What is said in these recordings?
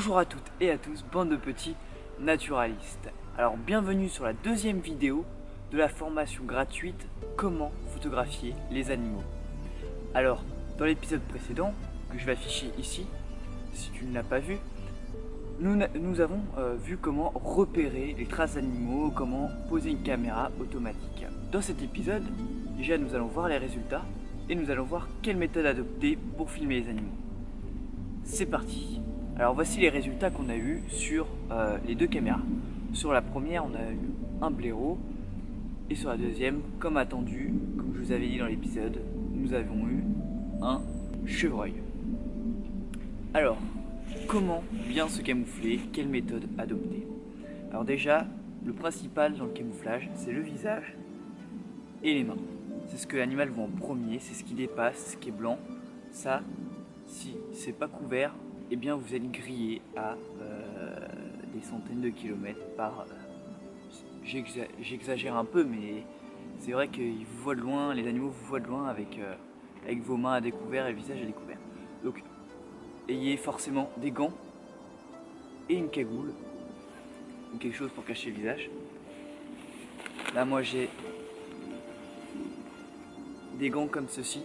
Bonjour à toutes et à tous, bande de petits naturalistes. Alors bienvenue sur la deuxième vidéo de la formation gratuite Comment photographier les animaux. Alors dans l'épisode précédent, que je vais afficher ici, si tu ne l'as pas vu, nous avons vu comment repérer les traces d'animaux, comment poser une caméra automatique. Dans cet épisode, déjà nous allons voir les résultats et nous allons voir quelle méthode adopter pour filmer les animaux. C'est parti. Alors voici les résultats qu'on a eu sur les deux caméras. Sur la première, on a eu un blaireau et sur la deuxième, comme attendu, comme je vous avais dit dans l'épisode, nous avons eu un chevreuil. Alors, comment bien se camoufler? Quelle méthode adopter? Alors déjà, le principal dans le camouflage, c'est le visage et les mains. C'est ce que l'animal voit en premier, c'est ce qui dépasse, ce qui est blanc. Ça, si c'est pas couvert, eh bien vous êtes grillé à des centaines de kilomètres par... J'exagère un peu, mais c'est vrai qu'ils vous voient de loin, les animaux vous voient de loin avec vos mains à découvert et le visage à découvert. Donc ayez forcément des gants et une cagoule, ou quelque chose pour cacher le visage. Là moi j'ai des gants comme ceci.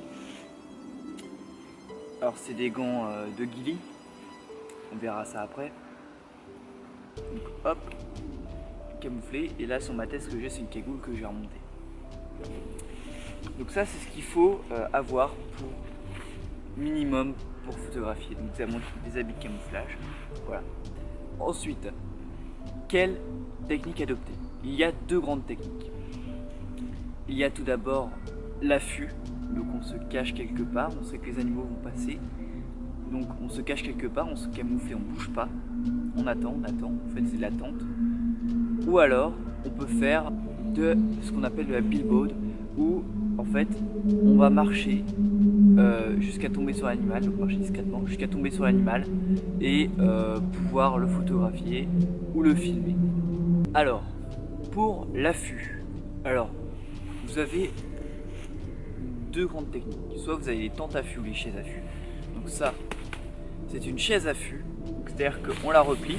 Alors c'est des gants de ghillie, on verra ça après. Donc hop, camouflé, et là sur ma tête ce que j'ai c'est une cagoule que j'ai remontée. Donc ça c'est ce qu'il faut avoir pour minimum pour photographier. Donc nous avons des habits de camouflage. Voilà. Ensuite, quelle technique adopter? Il y a deux grandes techniques. Il y a tout d'abord l'affût. Donc on se cache quelque part, on sait que les animaux vont passer. Donc on se cache quelque part, on se camoufle et on bouge pas. On attend, en fait c'est de l'attente. Ou alors on peut faire de ce qu'on appelle de la billboard, où en fait on va marcher jusqu'à tomber sur l'animal, donc marcher discrètement jusqu'à tomber sur l'animal et pouvoir le photographier ou le filmer. Alors pour l'affût, alors vous avez deux grandes techniques. Soit vous avez les tentes à fût ou les chaises à fût. Donc ça, c'est une chaise à fût. C'est-à-dire qu'on la replie,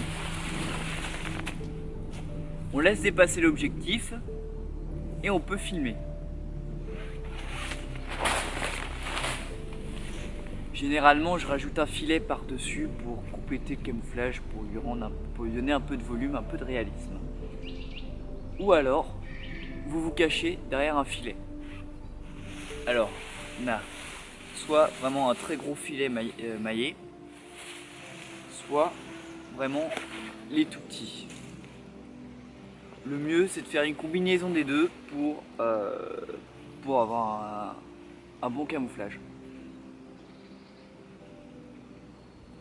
on laisse dépasser l'objectif et on peut filmer. Généralement, je rajoute un filet par-dessus pour compléter le camouflage, pour lui donner un peu de volume, un peu de réalisme. Ou alors, vous vous cachez derrière un filet. Alors, on a soit vraiment un très gros filet maillé, soit vraiment les tout petits. Le mieux c'est de faire une combinaison des deux pour avoir un bon camouflage.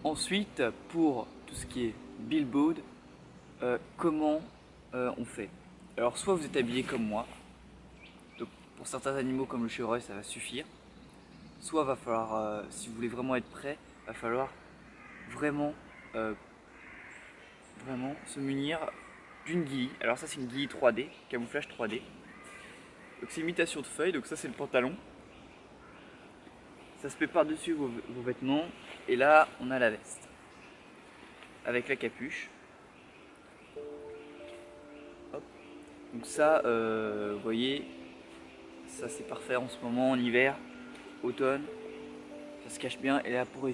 Ensuite, pour tout ce qui est billboard, comment on fait? Alors soit vous êtes habillé comme moi. Pour certains animaux comme le chevreuil, ça va suffire. Soit va falloir, si vous voulez vraiment être prêt, va falloir vraiment se munir d'une ghillie. Alors ça c'est une ghillie 3D, camouflage 3D. Donc c'est imitation de feuille, donc ça c'est le pantalon. Ça se met par-dessus vos vêtements et là on a la veste. Avec la capuche. Hop. Donc ça, vous voyez, ça c'est parfait en ce moment, en hiver, automne, ça se cache bien. Et là pour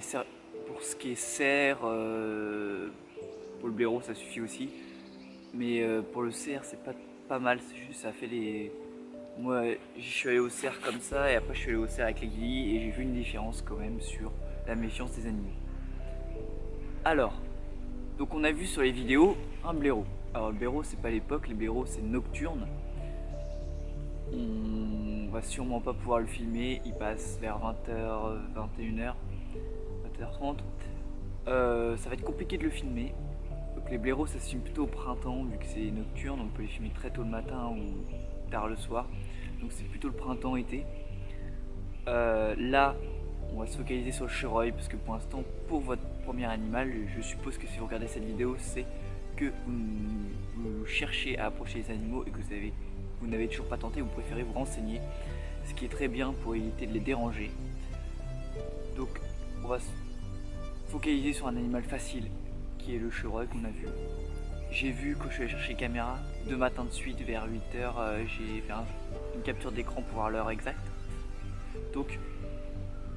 ce qui est cerf, pour le blaireau ça suffit aussi. Mais pour le cerf c'est pas mal, c'est juste ça fait les... Moi je suis allé au cerf comme ça et après je suis allé au cerf avec les ghillies et j'ai vu une différence quand même sur la méfiance des animaux. Alors, donc on a vu sur les vidéos un blaireau. Alors le blaireau c'est pas l'époque, les blaireaux c'est nocturne. On va sûrement pas pouvoir le filmer, il passe vers 20h, 21h, 20h30. Ça va être compliqué de le filmer. Donc les blaireaux ça se filme plutôt au printemps vu que c'est nocturne, on peut les filmer très tôt le matin ou tard le soir. Donc c'est plutôt le printemps-été. Là on va se focaliser sur le chevreuil parce que pour l'instant pour votre premier animal, je suppose que si vous regardez cette vidéo c'est que vous cherchez à approcher les animaux et que vous n'avez toujours pas tenté, vous préférez vous renseigner, ce qui est très bien pour éviter de les déranger. Donc on va se focaliser sur un animal facile qui est le chevreuil qu'on a vu. J'ai vu quand je suis allé chercher les caméras, 2 matins de suite vers 8h, j'ai fait une capture d'écran pour voir l'heure exacte. Donc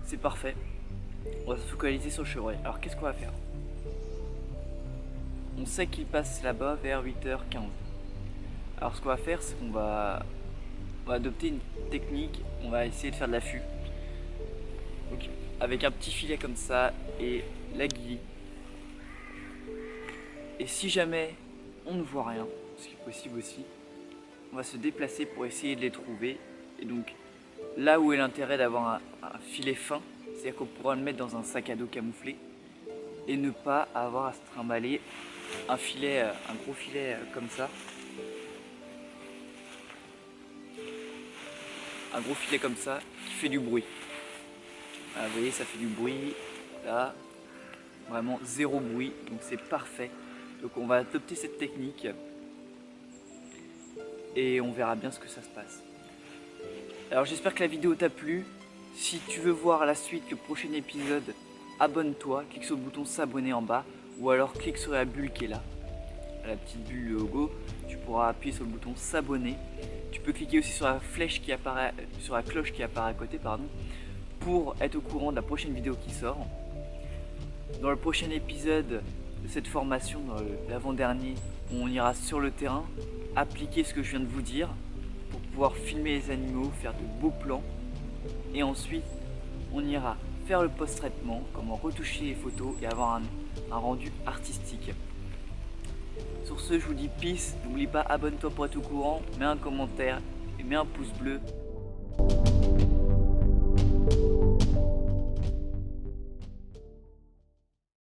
c'est parfait. On va se focaliser sur le chevreuil. Alors qu'est-ce qu'on va faire? On sait qu'il passe là-bas vers 8h15. Alors ce qu'on va faire, c'est qu'on va adopter une technique, on va essayer de faire de l'affût. Donc avec un petit filet comme ça et l'aiguille. Et si jamais on ne voit rien, ce qui est possible aussi, on va se déplacer pour essayer de les trouver. Et donc là où est l'intérêt d'avoir un filet fin, c'est-à-dire qu'on pourra le mettre dans un sac à dos camouflé et ne pas avoir à se trimballer un filet, un gros filet comme ça. Un gros filet comme ça qui fait du bruit. Voilà, vous voyez, ça fait du bruit. Là, vraiment zéro bruit, donc c'est parfait. Donc on va adopter cette technique et on verra bien ce que ça se passe. Alors j'espère que la vidéo t'a plu. Si tu veux voir la suite, le prochain épisode, abonne-toi, clique sur le bouton s'abonner en bas ou alors clique sur la bulle qui est là, la petite bulle, le logo. Tu pourras appuyer sur le bouton s'abonner. Tu peux cliquer aussi sur la flèche qui apparaît, sur la cloche qui apparaît à côté, pardon, pour être au courant de la prochaine vidéo qui sort. Dans le prochain épisode de cette formation, dans l'avant-dernier, on ira sur le terrain, appliquer ce que je viens de vous dire pour pouvoir filmer les animaux, faire de beaux plans. Et ensuite, on ira faire le post-traitement, comment retoucher les photos et avoir un rendu artistique. Sur ce, je vous dis peace, n'oublie pas, abonne-toi pour être au courant, mets un commentaire et mets un pouce bleu.